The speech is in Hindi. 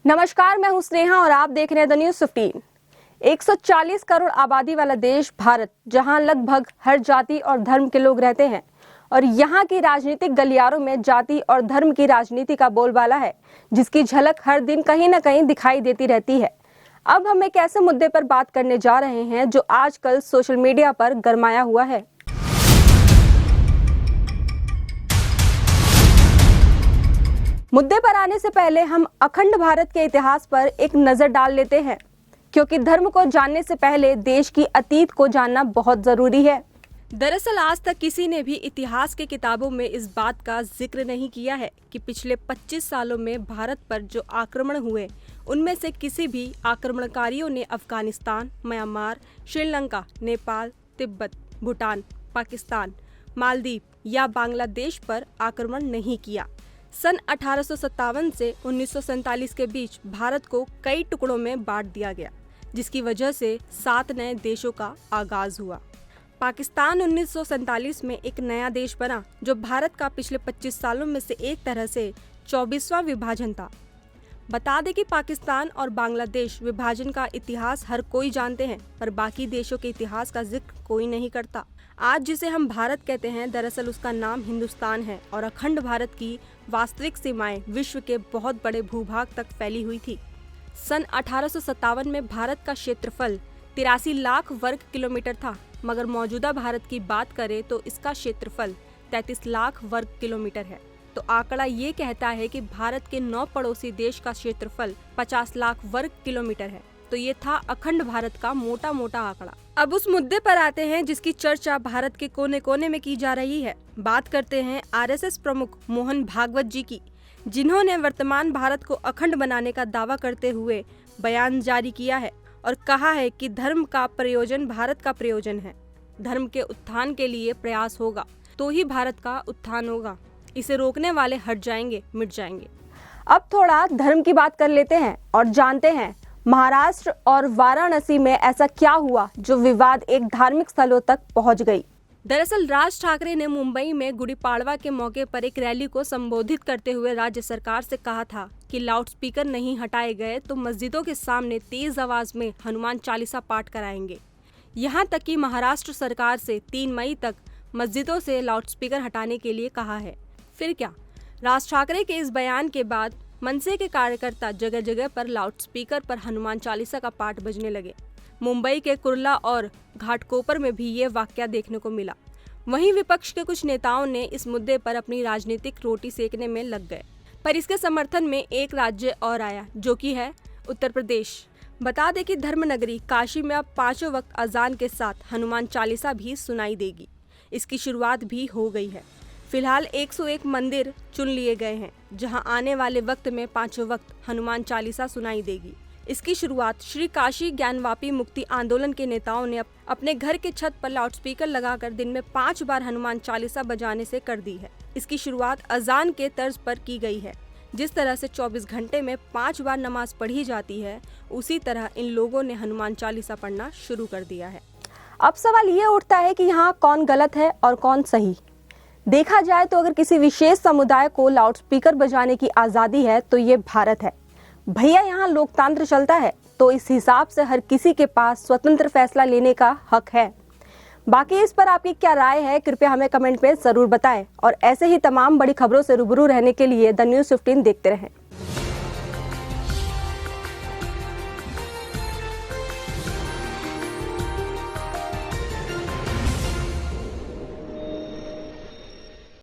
नमस्कार, मैं हूं स्नेहा और आप देख रहे हैं द न्यूज़ 15। 140 करोड़ आबादी वाला देश भारत, जहां लगभग हर जाति और धर्म के लोग रहते हैं और यहां की राजनीतिक गलियारों में जाति और धर्म की राजनीति का बोलबाला है, जिसकी झलक हर दिन कहीं न कहीं दिखाई देती रहती है। अब हम एक ऐसे मुद्दे पर बात करने जा रहे हैं जो आजकल सोशल मीडिया पर गरमाया हुआ है। मुद्दे पर आने से पहले हम अखंड भारत के इतिहास पर एक नजर डाल लेते हैं, क्योंकि धर्म को जानने से पहले देश की अतीत को जानना बहुत जरूरी है। दरअसल आज तक किसी ने भी इतिहास की किताबों में इस बात का जिक्र नहीं किया है कि पिछले 25 सालों में भारत पर जो आक्रमण हुए, उनमें से किसी भी आक्रमणकारियों ने अफगानिस्तान, म्यांमार, श्रीलंका, नेपाल, तिब्बत, भूटान, पाकिस्तान, मालदीव या बांग्लादेश पर आक्रमण नहीं किया। सन 1857 से 1947 के बीच भारत को कई टुकड़ों में बांट दिया गया, जिसकी वजह से 7 नए देशों का आगाज हुआ। पाकिस्तान 1947 में एक नया देश बना, जो भारत का पिछले 25 सालों में से एक तरह से 24वां विभाजन था। बता दें कि पाकिस्तान और बांग्लादेश विभाजन का इतिहास हर कोई जानते हैं, पर बाकी देशों के इतिहास का जिक्र कोई नहीं करता। आज जिसे हम भारत कहते हैं, दरअसल उसका नाम हिंदुस्तान है और अखंड भारत की वास्तविक सीमाएं विश्व के बहुत बड़े भूभाग तक फैली हुई थी। सन 1857 में भारत का क्षेत्रफल 83 लाख वर्ग किलोमीटर था, मगर मौजूदा भारत की बात करें तो इसका क्षेत्रफल 33 लाख वर्ग किलोमीटर है। तो आंकड़ा ये कहता है कि भारत के 9 पड़ोसी देश का क्षेत्रफल 50 लाख वर्ग किलोमीटर है। तो ये था अखंड भारत का मोटा मोटा आंकड़ा। अब उस मुद्दे पर आते हैं जिसकी चर्चा भारत के कोने कोने में की जा रही है। बात करते हैं आरएसएस प्रमुख मोहन भागवत जी की, जिन्होंने वर्तमान भारत को अखंड बनाने का दावा करते हुए बयान जारी किया है और कहा है कि धर्म का प्रयोजन भारत का प्रयोजन है। धर्म के उत्थान के लिए प्रयास होगा तो ही भारत का उत्थान होगा। इसे रोकने वाले हट जाएंगे, मिट जाएंगे। अब थोड़ा धर्म की बात कर लेते हैं और जानते हैं महाराष्ट्र और वाराणसी में ऐसा क्या हुआ जो विवाद एक धार्मिक स्थलों तक पहुंच गई। दरअसल राज ठाकरे ने मुंबई में गुड़ी पाड़वा के मौके पर एक रैली को संबोधित करते हुए राज्य सरकार से कहा था कि लाउडस्पीकर नहीं हटाए गए तो मस्जिदों के सामने तेज आवाज में हनुमान चालीसा पाठ कराएंगे। यहाँ तक कि महाराष्ट्र सरकार से 3 मई तक मस्जिदों से लाउडस्पीकर हटाने के लिए कहा है। फिर क्या, राज ठाकरे के इस बयान के बाद मनसे के कार्यकर्ता जगह जगह पर लाउडस्पीकर पर हनुमान चालीसा का पाठ बजने लगे। मुंबई के कुर्ला और घाटकोपर में भी ये वाकया देखने को मिला। वहीं विपक्ष के कुछ नेताओं ने इस मुद्दे पर अपनी राजनीतिक रोटी सेकने में लग गए, पर इसके समर्थन में एक राज्य और आया, जो कि है उत्तर प्रदेश। बता दें कि धर्मनगरी काशी में अब 5 वक्त अजान के साथ हनुमान चालीसा भी सुनाई देगी। इसकी शुरुआत भी हो गई है। फिलहाल 101 मंदिर चुन लिए गए हैं, जहां आने वाले वक्त में 5 वक्त हनुमान चालीसा सुनाई देगी। इसकी शुरुआत श्री काशी ज्ञानवापी मुक्ति आंदोलन के नेताओं ने अपने घर के छत पर लाउडस्पीकर लगाकर दिन में 5 बार हनुमान चालीसा बजाने से कर दी है। इसकी शुरुआत अजान के तर्ज पर की गई है। जिस तरह से 24 घंटे में 5 बार नमाज पढ़ी जाती है, उसी तरह इन लोगों ने हनुमान चालीसा पढ़ना शुरू कर दिया है। अब सवाल ये उठता है कि यहाँ कौन गलत है और कौन सही। देखा जाए तो अगर किसी विशेष समुदाय को लाउडस्पीकर बजाने की आजादी है तो ये भारत है। भैया, यहाँ लोकतंत्र चलता है, तो इस हिसाब से हर किसी के पास स्वतंत्र फैसला लेने का हक है। बाकी इस पर आपकी क्या राय है, कृपया हमें कमेंट में जरूर बताएं और ऐसे ही तमाम बड़ी खबरों से रूबरू रहने के लिए द न्यूज़ 15 देखते रहें।